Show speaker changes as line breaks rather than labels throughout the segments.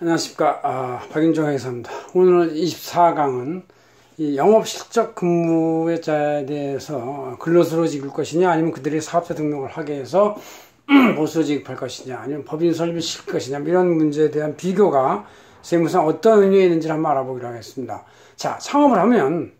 안녕하십니까. 박윤종 회사입니다. 오늘 24강은 이 영업실적 근무자에 대해서 근로소로 지급할 것이냐, 아니면 그들이 사업자 등록을 하게 해서 보수로 지급할 것이냐, 아니면 법인 설립을 시킬 것이냐, 이런 문제에 대한 비교가 세무상 어떤 의미가 있는지를 한번 알아보기로 하겠습니다. 자, 창업을 하면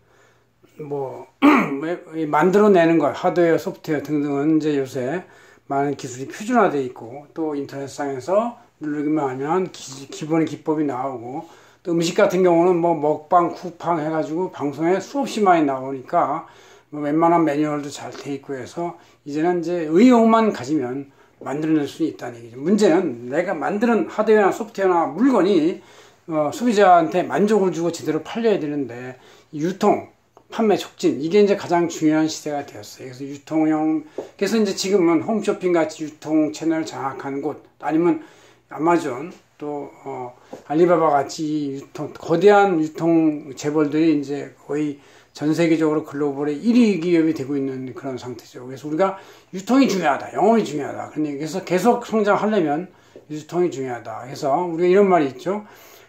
만들어내는 것, 하드웨어, 소프트웨어 등등은 이제 요새 많은 기술이 표준화되어 있고, 또 인터넷상에서 누르기만 하면 기본의 기법이 나오고, 또 음식 같은 경우는 먹방, 쿠팡 해가지고 방송에 수없이 많이 나오니까 웬만한 매뉴얼도 잘 돼 있고 해서 이제는 이제 의욕만 가지면 만들어낼 수 있다는 얘기죠. 문제는 내가 만드는 하드웨어나 소프트웨어나 물건이 소비자한테 만족을 주고 제대로 팔려야 되는데, 유통, 판매 촉진, 이게 이제 가장 중요한 시대가 되었어요. 그래서 그래서 이제 지금은 홈쇼핑 같이 유통 채널 장악한 곳, 아니면 아마존, 또 알리바바 같이 거대한 유통 재벌들이 이제 거의 전 세계적으로 글로벌의 1위 기업이 되고 있는 그런 상태죠. 그래서 우리가 유통이 중요하다, 영업이 중요하다. 그래서 계속 성장하려면 유통이 중요하다. 그래서 우리가 이런 말이 있죠.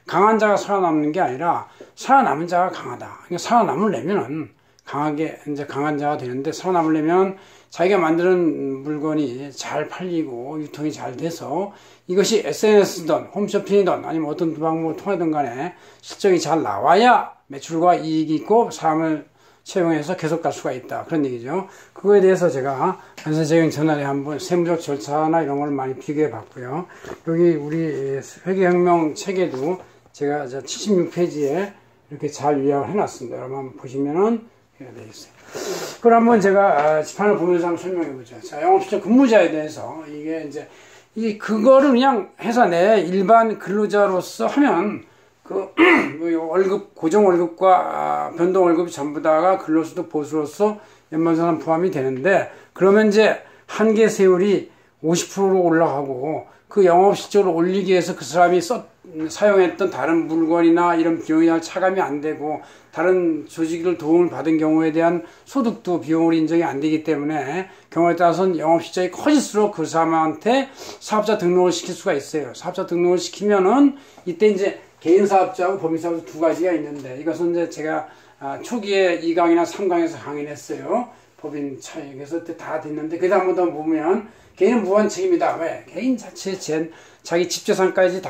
강한 자가 살아남는 게 아니라 살아남은 자가 강하다. 그러니까 살아남으려면은 강한 자가 되는데, 살아남으려면 자기가 만드는 물건이 잘 팔리고 유통이 잘 돼서 이것이 SNS든 홈쇼핑이든 아니면 어떤 방법을 통하든 간에 실적이 잘 나와야 매출과 이익이 있고 사람을 채용해서 계속 갈 수가 있다. 그런 얘기죠. 그거에 대해서 제가 관세적인 전날에 한번 세무적 절차나 이런 걸 많이 비교해 봤고요. 여기 우리 회계혁명 책에도 제가 76페이지에 이렇게 잘 요약을 해놨습니다. 여러분 한번 보시면은 해야 되겠어요. 그걸 한번 제가 지판을 보면서 한번 설명해 보죠. 자, 영업실적 근무자에 대해서 이게 이제 그거를 그냥 회사 내 일반 근로자로서 하면 월급, 고정 월급과 변동 월급이 전부 다가 근로소득 보수로서 연말정산 포함이 되는데, 그러면 이제 한계 세율이 50%로 올라가고, 그 영업실적으로 올리기 위해서 그 사람이 사용했던 다른 물건이나 이런 비용이나 차감이 안 되고, 다른 조직을 도움을 받은 경우에 대한 소득도 비용으로 인정이 안 되기 때문에 경우에 따라서는 영업실적이 커질수록 그 사람한테 사업자 등록을 시킬 수가 있어요. 사업자 등록을 시키면은 이때 이제 개인사업자하고 법인사업자 두 가지가 있는데, 이것은 이제 제가 초기에 2강이나 3강에서 강의를 했어요. 법인 차이. 그래서 그때 다 됐는데, 그 다음부터 보면 개인은 무한 책임이다. 왜? 개인 자체의 자기 집재산까지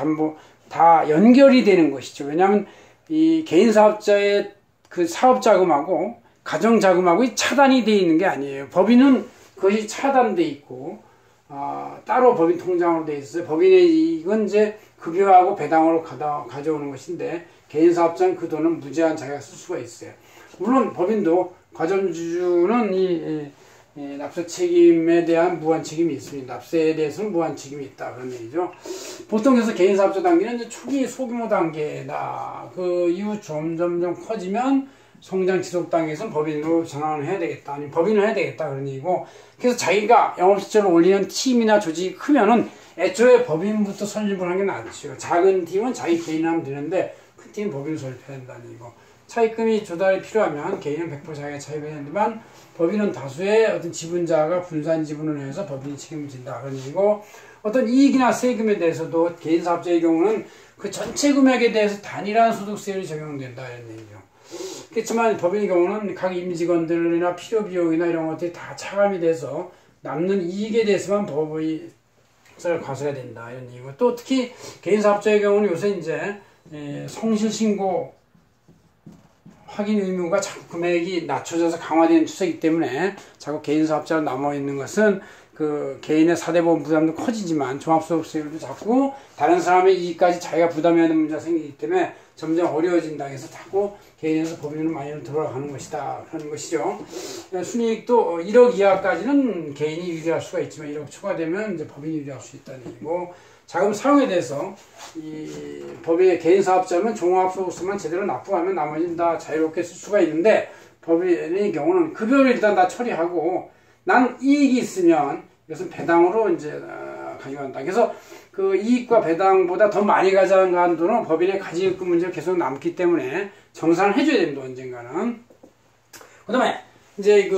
다 연결이 되는 것이죠. 왜냐하면 이 개인사업자의 그 사업자금하고 가정자금하고 차단이 되어 있는 게 아니에요. 법인은 그것이 차단되어 있고, 따로 법인 통장으로 되어 있어요. 법인의 이건 이제 급여하고 배당으로 가져오는 것인데, 개인사업자는 그 돈은 무제한 자기가 쓸 수가 있어요. 물론 법인도 과점주주는 이 납세 책임에 대한 무한 책임이 있습니다. 납세에 대해서는 무한 책임이 있다, 그런 얘기죠. 보통 그래서 개인사업자 단계는 이제 초기 소규모 단계다. 그 이후 점점 커지면 성장 지속 단계에서는 법인으로 전환을 해야 되겠다, 아니면 법인을 해야 되겠다, 그런 얘기고. 그래서 자기가 영업실적을 올리는 팀이나 조직이 크면은 애초에 법인부터 설립을 하는 게 낫죠. 작은 팀은 자기 개인 하면 되는데, 큰 팀은 법인을 설립해야 된다는 얘기고. 차입금이 조달이 필요하면 개인은 100% 자기가 차입해야 되지만, 법인은 다수의 어떤 지분자가 분산 지분을 해서 법인이 책임을 진다, 그런 얘기고. 어떤 이익이나 세금에 대해서도 개인사업자의 경우는 그 전체 금액에 대해서 단일한 소득세율이 적용된다, 이런 얘기죠. 그렇지만 법인의 경우는 각 임직원들이나 필요비용이나 이런 것들이 다 차감이 돼서 남는 이익에 대해서만 법의 과세가 된다, 이런 얘기고. 또 특히 개인사업자의 경우는 요새 이제 성실신고 확인 의무가 자꾸 금액이 낮춰져서 강화되는 추세이기 때문에 자꾸 개인사업자로 남아있는 것은 그 개인의 사대보험 부담도 커지지만 종합소득세율도 자꾸 다른 사람의 이익까지 자기가 부담해야 하는 문제가 생기기 때문에 점점 어려워진다. 해서 자꾸 개인에서 법인으로 많이 들어가는 것이다, 그런 것이죠. 순이익도 1억 이하까지는 개인이 유리할 수가 있지만 1억 초과되면 이제 법인이 유리할 수 있다는 얘기고. 자금 사용에 대해서 이 법의 개인사업자는 종합소득세만 제대로 납부하면 나머지는 다 자유롭게 쓸 수가 있는데, 법인의 경우는 급여를 일단 다 처리하고 난 이익이 있으면 이것은 배당으로 이제 가져간다. 그래서 그 이익과 배당보다 더 많이 가져간 돈은 법인의 가지입금 문제가 계속 남기 때문에 정산을 해줘야 됩니다, 언젠가는. 그 다음에 이제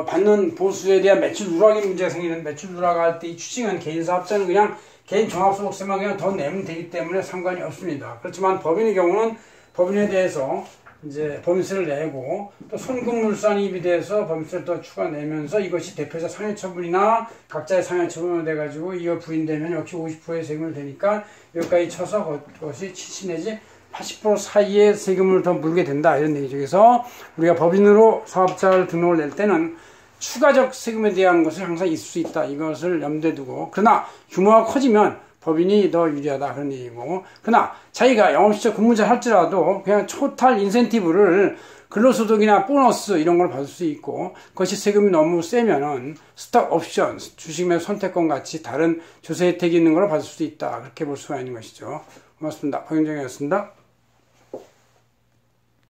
받는 보수에 대한 매출 누락이 문제가 생기는, 매출 누락할 때 이 추징은 개인사업자는 그냥 개인 종합소득세만 그냥 더 내면 되기 때문에 상관이 없습니다. 그렇지만 법인의 경우는 법인에 대해서 이제 법인세를 내고 또 손금물산이입에 대해서 법인세를 더 추가 내면서 이것이 대표자 상해처분이나 각자의 상해처분으로 돼가지고 이거 부인되면 역시 50%의 세금을 대니까 여기까지 쳐서 그것이 70 내지 80% 사이의 세금을 더 물게 된다 이런 얘기죠. 그래서 우리가 법인으로 사업자를 등록을 낼 때는 추가적 세금에 대한 것이 항상 있을 수 있다. 이것을 염두에 두고 그러나 규모가 커지면 법인이 더 유리하다 그런 얘기고 그러나 자기가 영업시설 근무자 할지라도 그냥 토탈 인센티브를 근로소득이나 보너스 이런 걸 받을 수 있고 그것이 세금이 너무 세면은 스톡 옵션, 주식매 선택권 같이 다른 조세 혜택이 있는 걸 받을 수도 있다. 그렇게 볼 수가 있는 것이죠. 고맙습니다. 박윤정이었습니다.